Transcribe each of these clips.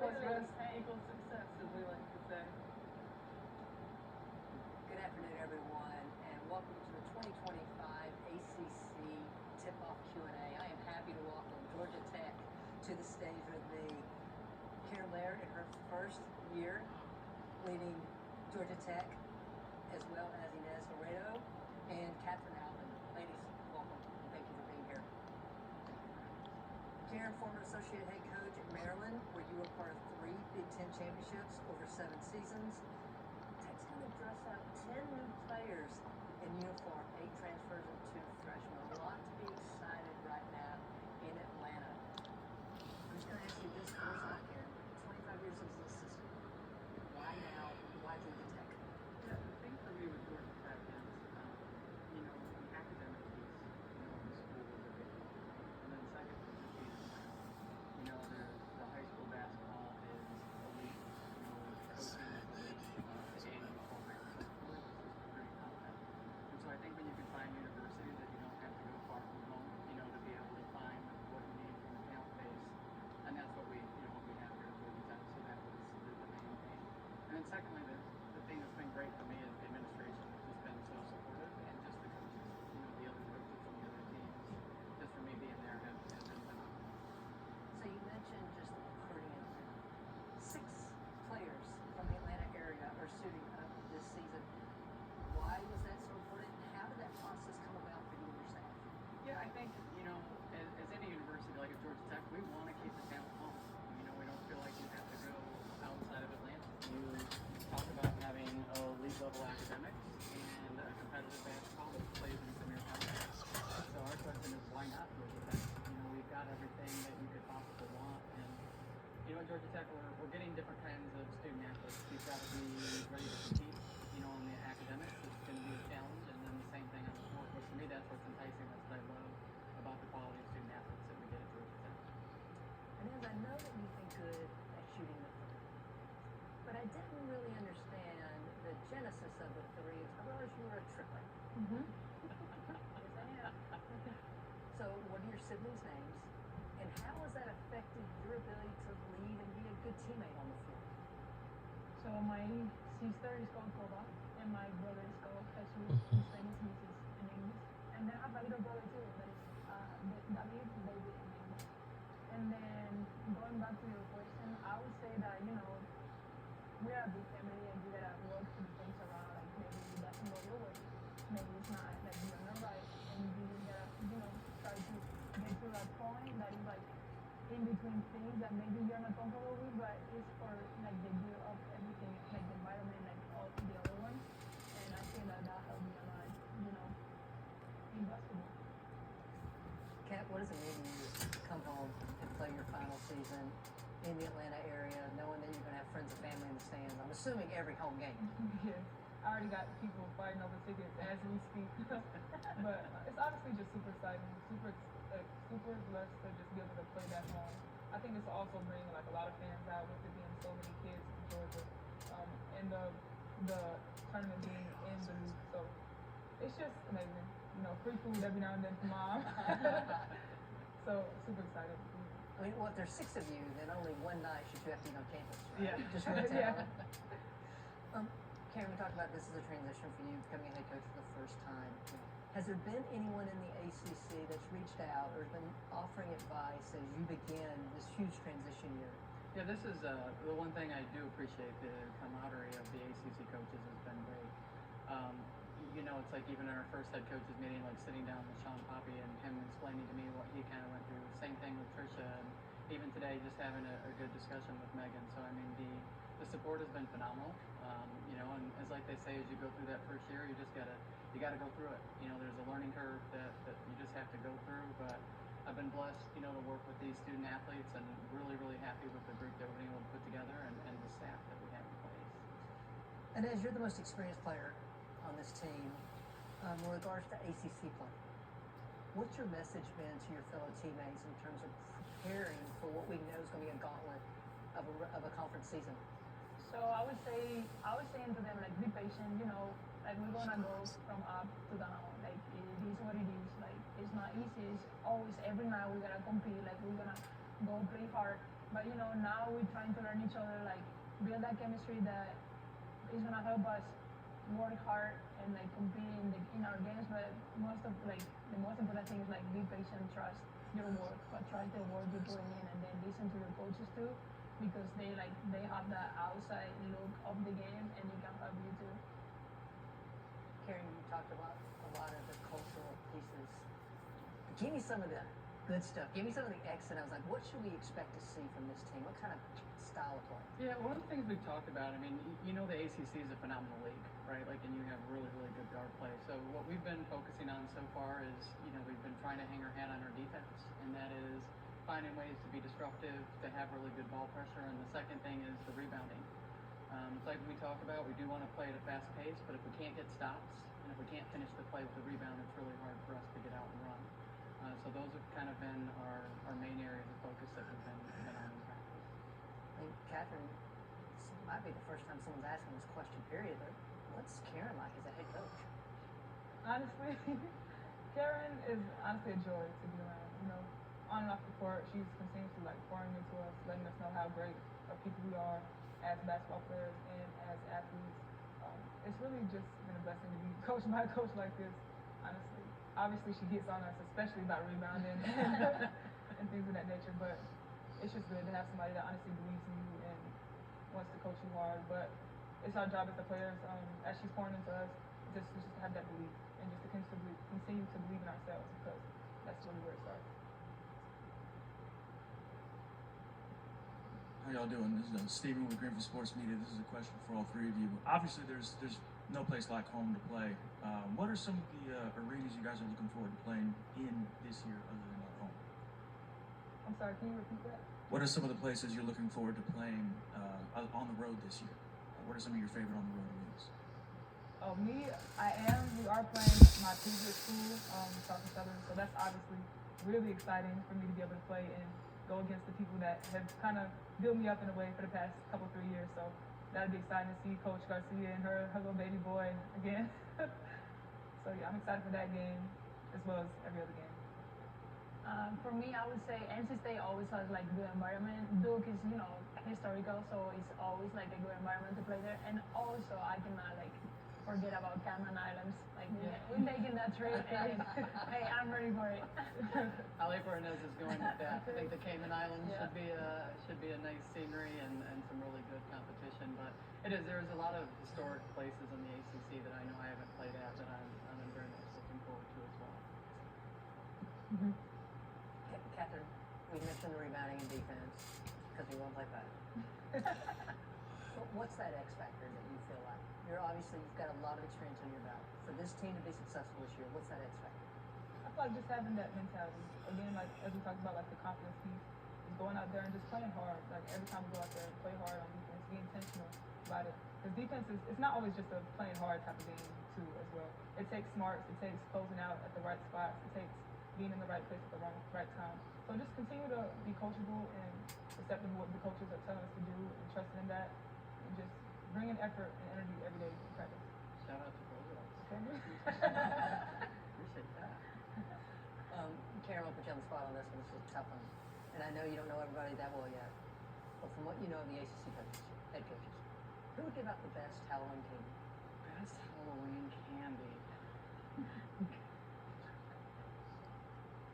plus rest equals success, as we like to say. Good afternoon, everyone, and welcome to the 2025 ACC Tip-Off Q&A. I am happy to welcome Georgia Tech to the stage with me. Karen Laird in her first year leading Georgia Tech, as well as Inez Laredo and Catherine Alvin. Ladies, welcome, and thank you for being here. Karen, former associate head coach at Maryland, where you were part of 3 Big Ten championships over 7 seasons. Tech's going to dress out 10 new players in uniform, 8 transfers and 2 freshmen. A lot to be excited right now in Atlanta. I'm just going to ask you this first off, Karen. 25 years as an assistant. Why now? Why Georgia Tech? Yeah, the thing for me with Georgia Tech is, the academic piece, the school was a big one. And then second was just being in Atlanta. The high school basketball is elite, coaching is elite, the AAU program is pretty competent. And so I think when you can find universities that you don't have to go far from home, to be able to find what you need from the talent base, and that's what we have here at Georgia Tech. So that was the main thing. And then secondly, the thing that's been great for me is the administration has just been so supportive, and just the coaches, the other coaches from the other teams, just for me being there has been phenomenal. So you mentioned just the recruiting in Atlanta. 6 players from the Atlanta area are suiting up this season. Why was that so important? How did that process come about for you and your staff? Yeah, I think, as any university like at Georgia Tech, we want to keep the talent home. We don't feel like you have to go outside of Atlanta. You talk about having elite level academics and a competitive basketball that plays in premier conference. So our question is, why not Georgia Tech? We've got everything that you could possibly want, and at Georgia Tech, we're getting different kinds of student athletes. You've got to be ready to compete, on the academics. It's going to be a challenge, and then the same thing on the court. But for me, that's what's enticing. That's what I love about the quality of student athletes that we get at Georgia Tech. And as I know that you've been good at shooting the 3, but I didn't really understand the genesis of the 3. I realized you were a triplet. Mm-hmm. Yes, I am. So what are your siblings' names, and how has that affected your ability to lead and be a good teammate on the floor? So my sister is called Koba, and my brother is called Jesus. His name is Mrs. in English. And then I have a little brother too, that is David, David in English. And then going back to your question, I would say that, we are a big family, and you gotta work to things around. Like maybe it doesn't go your way, maybe it's not like you're not right, and you just gotta, try to get to that point that is like in between things that maybe you're not comfortable with, but it's for like the good of everything, like the environment, like all the other ones. And I think that helped me a lot, in basketball. Kat, what does it mean to you to come home and play your final season in the Atlanta area, knowing that you're going to have friends and family in the stands? I'm assuming every home game. Yes, I already got people fighting over tickets as we speak. But it's honestly just super exciting, super blessed to just be able to play that long. I think it's also bringing like a lot of fans out with it being so many kids in Georgia, and the tournament being in the league. So it's just amazing. Free food every now and then from mom. So super excited. I mean, well, if there's 6 of you, then only one night should you have to eat on campus, right? Yeah. Just run Yeah. Karen, we talked about this as a transition for you, becoming a head coach for the first time. Has there been anyone in the ACC that's reached out or has been offering advice as you begin this huge transition year? Yeah, this is the one thing I do appreciate. The camaraderie of the ACC coaches has been great. It's like even in our first head coaches meeting, like sitting down with Sean Poppy and him explaining to me what he kind of went through. Same thing with Trisha, and even today, just having a good discussion with Megan. So I mean, the support has been phenomenal. And as like they say, as you go through that first year, you gotta go through it. There's a learning curve that you just have to go through. But I've been blessed, to work with these student athletes, and really, really happy with the group that we've been able to put together and the staff that we have in place. And as you're the most experienced player on this team, in regards to ACC play, what's your message been to your fellow teammates in terms of preparing for what we know is going to be a gauntlet of a conference season? So I was saying to them, like, be patient, like we're gonna go from up to down. Like it is what it is. Like it's not easy. It's always every night we're gonna compete. Like we're gonna go pretty hard. But you know, now we're trying to learn each other, like build that chemistry that is gonna help us work hard and like compete in our games. But most of like the most important thing is like be patient, trust your work, but trust the work you're putting in, and then listen to your coaches too, because they have the outside look of the game and they can help you too. Karen, you talked about a lot of the cultural pieces. Give me some of the good stuff. Give me some of the X and I was like, what should we expect to see from this team? What kind of style of play? Yeah, one of the things we've talked about, I mean, you know the ACC is a phenomenal league, right? Like, and you have really, really good guard play. So what we've been focusing on so far is, you know, we've been trying to hang our hat on our defense, and that is finding ways to be disruptive, to have really good ball pressure, and the second thing is the rebounding. It's like we talk about, we do want to play at a fast pace, but if we can't get stops, and if we can't finish the play with the rebound, it's really hard for us to get out and run. So those have kind of been our main areas of focus that we've been on in practice. I mean, Catherine, this might be the first time someone's asking this question, period, but what's Karen like as a head coach? Honestly, Karen is honestly a joy to be around. You know, on and off the court, she's continuously like pouring into us, letting us know how great of people we are as basketball players and as athletes. It's really just been a blessing to be coached by a coach like this. Honestly, obviously she gets on us, especially about rebounding and things of that nature. But it's just good to have somebody that honestly believes in you and wants to coach you hard. But it's our job as the players, as she's pouring into us, just to have that belief and just to continue to believe in ourselves, because that's really where it starts. How y'all doing? This is Steven with Greenfield Sports Media. This is a question for all three of you. Obviously, there's no place like home to play. What are some of the arenas you guys are looking forward to playing in this year other than at home? I'm sorry, can you repeat that? What are some of the places you're looking forward to playing on the road this year? What are some of your favorite on the road arenas? Oh, me, we are playing my previous school, Charleston Southern, so that's obviously really exciting for me to be able to play and go against the people that have kind of built me up in a way for the past 3 years. So that'd be exciting to see Coach Garcia and her little baby boy again. So yeah, I'm excited for that game as well as every other game. For me, I would say NC State always has like good environment. Duke is, you know, historical, so it's always like a good environment to play there. And also, I cannot like forget about Cayman Islands. Like we're making that trip, and hey, I'm ready for it. Ali Fernandez is going with that. I think the Cayman Islands Yeah. should be a nice scenery and some really good competition. But there's a lot of historic places in the ACC that I know I haven't played at that I'm very much looking forward to as well. Mm-hmm. Catherine, we mentioned the rebounding and defense because we want to play better. But what's that X factor that you feel like? You've got a lot of experience on your belt. For this team to be successful this year, what's that X factor? I feel like just having that mentality. Again, like as we talked about, like the confidence piece, is going out there and just playing hard. Like every time we go out there, play hard on defense, be intentional about it. Because defense it's not always just a playing hard type of game too as well. It takes smarts, it takes closing out at the right spots, it takes being in the right place at the right time. So just continue to be coachable and receptive to what the coaches are telling us to do and trusting in that, and just bringing effort and energy every day in practice. Shout out to Roosevelt. Appreciate that. Karen, I'll put you on the spot on this one. This is a tough one. And I know you don't know everybody that well yet. But from what you know of the ACC coaches, head coaches, who would give out the best Halloween candy? Best Halloween candy.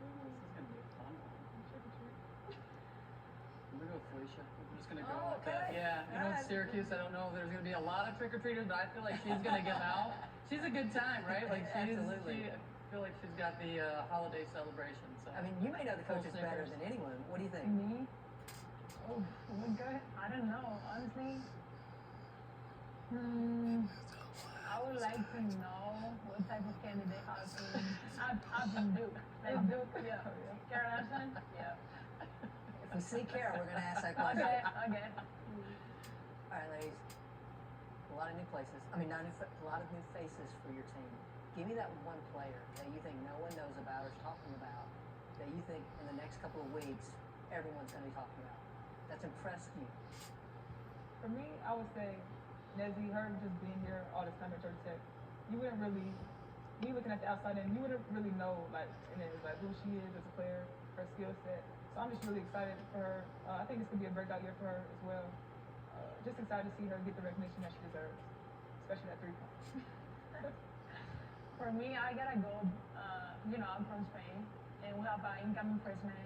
This is gonna be a fun one. I'm gonna go with Felicia. I'm just gonna go Oh, with that. okay. Yeah, you know, Alright. Syracuse. I don't know if there's gonna be a lot of trick or treaters, but I feel like she's gonna give out. She's a good time, right? Like Absolutely. I feel like she's got the holiday celebration. So I mean, you may know the Full coaches better Snickers. than anyone. What do you think? Me? Oh, good. I don't know. Honestly, I would like to know what type of candy they have in Duke. Like Duke, yeah. Karen Anderson? Yeah. If we see Karen, we're going to ask that question. Okay. All right, ladies. A lot of new places. I mean, a lot of new faces for your team. Give me that one player that you think no one knows about or is talking about that you think in the next couple of weeks everyone's going to be talking about. That's impressed you. For me, I would say, Nezzy, her just being here all this time at Georgia Tech, you wouldn't really, me looking at the outside end, you wouldn't really know, like, and then, like, who she is as a player, her her skill set. So I'm just really excited for her. I think this could be a breakout year for her as well. Just excited to see her get the recognition that she deserves, especially at 3 points. For me, I gotta go. I'm from Spain, and we have an incoming freshman.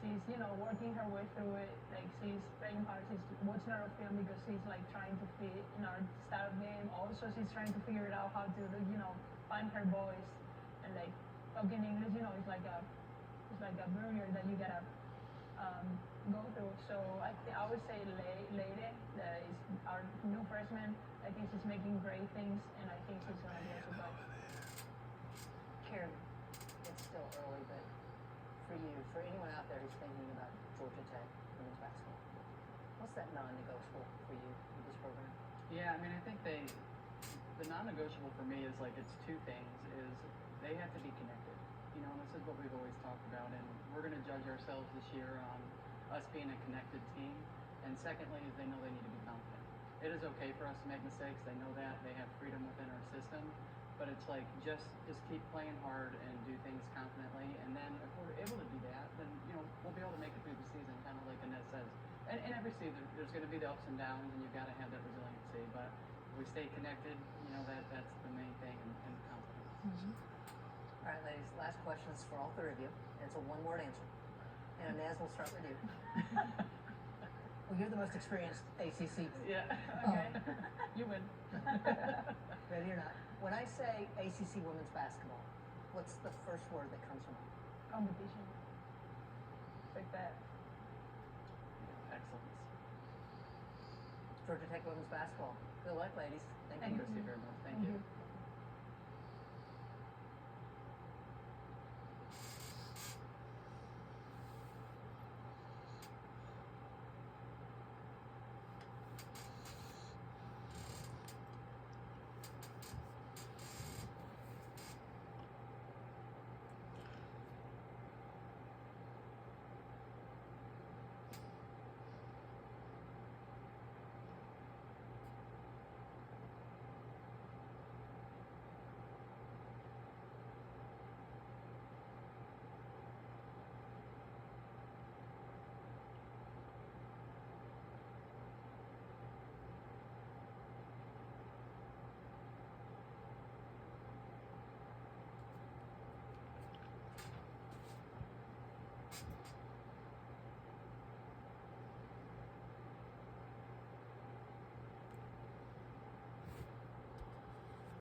She's, working her way through it. Like, she's playing hard. She's watching our film because she's like trying to fit in our style of game. Also, she's trying to figure it out how to, find her voice. And like talking English, it's like a barrier that you gotta go through. So I would say Leire, that is our new freshman. I think she's making great things, and I think she's gonna be a surprise. Karen, it's still early, but for anyone out there who's thinking about Georgia Tech women's basketball, what's that non-negotiable for you with this program? Yeah, I mean, I think the non-negotiable for me is like, it's two things, is they have to be connected. And this is what we've always talked about, and we're going to judge ourselves this year on us being a connected team. And secondly, is they know they need to be confident. It is okay for us to make mistakes. They know that. They have freedom within our system. But it's like, just keep playing hard and do things confidently. And then if we're able to do that, then, we'll be able to make it through the season, kind of like Annette says. And every season, there's going to be the ups and downs, and you've got to have that resiliency. But if we stay connected, that's the main thing, and confidence. Mm-hmm. All right, ladies, last questions for all three of you. And it's a one-word answer. And Inez, we'll start with you. Well, you're the most experienced ACC. Yeah. Okay. You win. Ready or not? When I say ACC women's basketball, what's the first word that comes to mind? Competition. Like that. Excellence. Georgia Tech women's basketball. Good luck, ladies. Thank Thank you. Thank you very much. Thank Thank you. you.